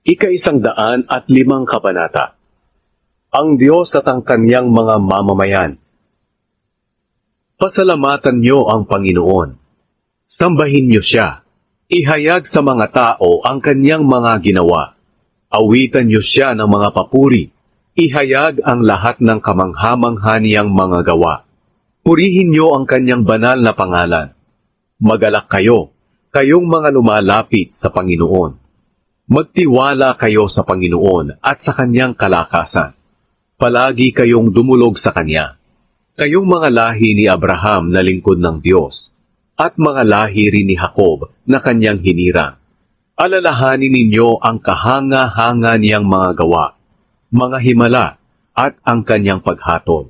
Ika-105 kabanata. Ang Diyos at ang Kanyang mga mamamayan. Pasalamatan niyo ang Panginoon. Sambahin niyo siya. Ihayag sa mga tao ang Kanyang mga ginawa. Awitan niyo siya ng mga papuri. Ihayag ang lahat ng kamangha-mangha niyang mga gawa. Purihin niyo ang Kanyang banal na pangalan. Magalak kayo, kayong mga lumalapit sa Panginoon. Magtiwala kayo sa Panginoon at sa Kanyang kalakasan. Palagi kayong dumulog sa Kanya. Kayong mga lahi ni Abraham na lingkod ng Diyos, at mga lahi rin ni Jacob na Kanyang hinirang. Alalahanin ninyo ang kahanga-hanga niyang mga gawa, mga himala, at ang Kanyang paghatol.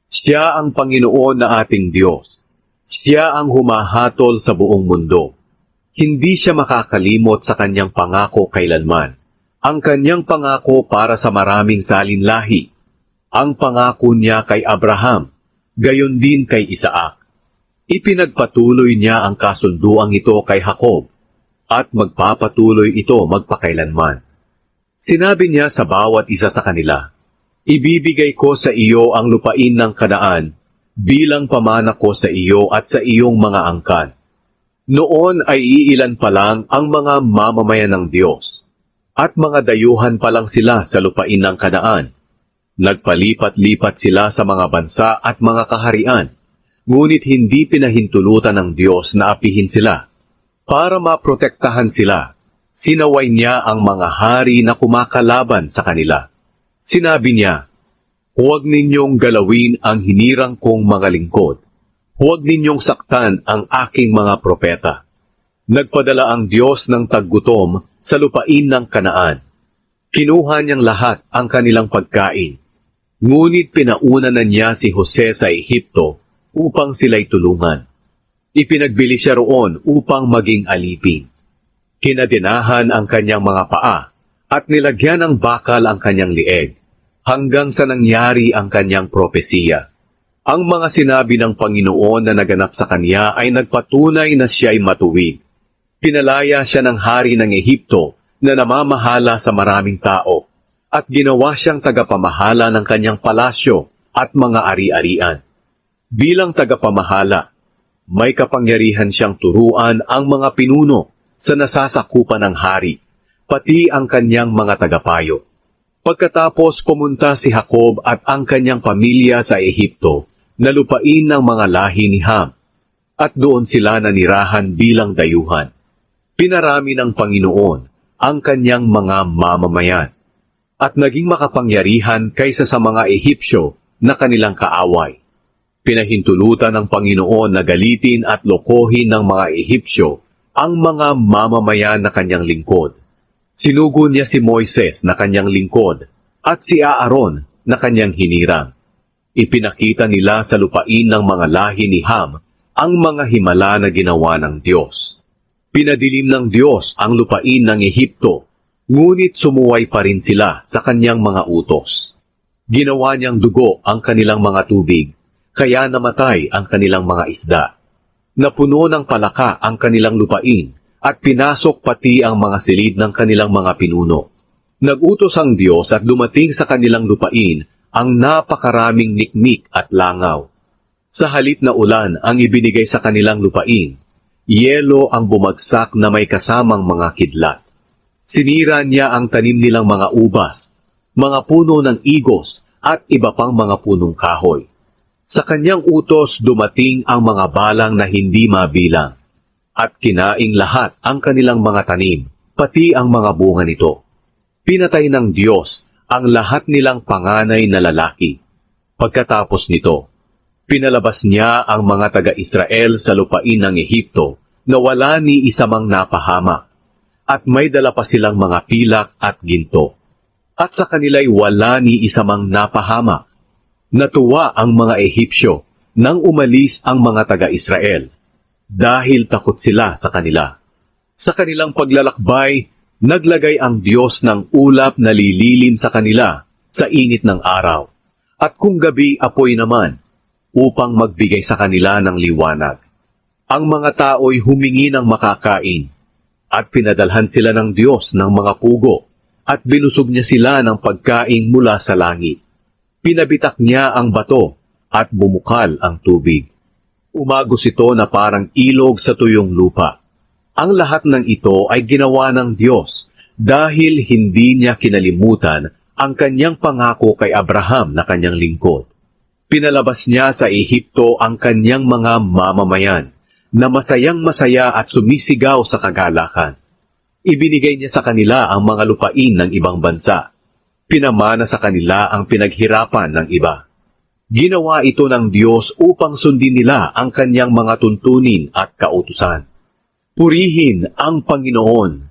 Siya ang Panginoon na ating Diyos. Siya ang humahatol sa buong mundo. Hindi siya makakalimot sa Kanyang pangako kailanman. Ang Kanyang pangako para sa maraming salinlahi. Ang pangako niya kay Abraham, gayon din kay Isaac. Ipinagpatuloy niya ang kasunduang ito kay Jacob, at magpapatuloy ito magpakailanman. Sinabi niya sa bawat isa sa kanila, ibibigay ko sa iyo ang lupain ng Kanaan, bilang pamana ko sa iyo at sa iyong mga angkan. Noon ay iilan pa lang ang mga mamamayan ng Diyos, at mga dayuhan pa lang sila sa lupain ng Kanaan. Nagpalipat-lipat sila sa mga bansa at mga kaharian, ngunit hindi pinahintulutan ng Diyos na apihin sila. Para maprotektahan sila, sinaway niya ang mga hari na kumakalaban sa kanila. Sinabi niya, huwag ninyong galawin ang hinirang kong mga lingkod. Huwag ninyong saktan ang aking mga propeta. Nagpadala ang Diyos ng taggutom sa lupain ng Kanaan. Kinuha niyang lahat ang kanilang pagkain. Ngunit pinauna na niya si Jose sa Ehipto upang sila'y tulungan. Ipinagbili siya roon upang maging alipin. Kinadinahan ang kanyang mga paa at nilagyan ng bakal ang kanyang lieg hanggang sa nangyari ang kanyang propesiya. Ang mga sinabi ng Panginoon na naganap sa kanya ay nagpatunay na siya'y matuwid. Pinalaya siya ng hari ng Ehipto na namamahala sa maraming tao at ginawa siyang tagapamahala ng kanyang palasyo at mga ari-arian. Bilang tagapamahala, may kapangyarihan siyang turuan ang mga pinuno sa nasasakupan ng hari, pati ang kanyang mga tagapayo. Pagkatapos pumunta si Jacob at ang kanyang pamilya sa Ehipto, na lupain ng mga lahi ni Ham, at doon sila nanirahan bilang dayuhan. Pinarami ng Panginoon ang kanyang mga mamamayan, at naging makapangyarihan kaysa sa mga Ehipsyo na kanilang kaaway. Pinahintulutan ng Panginoon na galitin at lokohin ng mga Ehipsyo ang mga mamamayan na kanyang lingkod. Sinugo niya si Moises na kanyang lingkod at si Aaron na kanyang hinirang. Ipinakita nila sa lupain ng mga lahi ni Ham ang mga himala na ginawa ng Diyos. Pinadilim ng Diyos ang lupain ng Ehipto, ngunit sumuway pa rin sila sa kanyang mga utos. Ginawa niyang dugo ang kanilang mga tubig, kaya namatay ang kanilang mga isda. Napuno ng palaka ang kanilang lupain, at pinasok pati ang mga silid ng kanilang mga pinuno. Nagutos ang Diyos at dumating sa kanilang lupain ang napakaraming nikmik at langaw. Sa halip na ulan ang ibinigay sa kanilang lupain, yelo ang bumagsak na may kasamang mga kidlat. Sinira niya ang tanim nilang mga ubas, mga puno ng igos at iba pang mga punong kahoy. Sa kanyang utos dumating ang mga balang na hindi mabilang, at kinaing lahat ang kanilang mga tanim, pati ang mga bunga nito. Pinatay ng Diyos ang lahat nilang panganay na lalaki. Pagkatapos nito, pinalabas niya ang mga taga-Israel sa lupain ng Ehipto na wala ni isa mang napahamak, at may dala pa silang mga pilak at ginto. At sa kanila'y wala ni isa mang napahamak. Natuwa ang mga Ehipsyo nang umalis ang mga taga-Israel, dahil takot sila sa kanila. Sa kanilang paglalakbay, naglagay ang Diyos ng ulap na lililim sa kanila sa init ng araw, at kung gabi apoy naman, upang magbigay sa kanila ng liwanag. Ang mga tao'y humingi ng makakain, at pinadalhan sila ng Diyos ng mga pugo at binusog niya sila ng pagkain mula sa langit. Pinabitak niya ang bato at bumukal ang tubig. Umagos ito na parang ilog sa tuyong lupa. Ang lahat ng ito ay ginawa ng Diyos dahil hindi niya kinalimutan ang kanyang pangako kay Abraham na kanyang lingkod. Pinalabas niya sa Ehipto ang kanyang mga mamamayan na masayang-masaya at sumisigaw sa kagalakan. Ibinigay niya sa kanila ang mga lupain ng ibang bansa. Pinamana sa kanila ang pinaghirapan ng iba. Ginawa ito ng Diyos upang sundin nila ang kanyang mga tuntunin at kautusan. Purihin ang Panginoon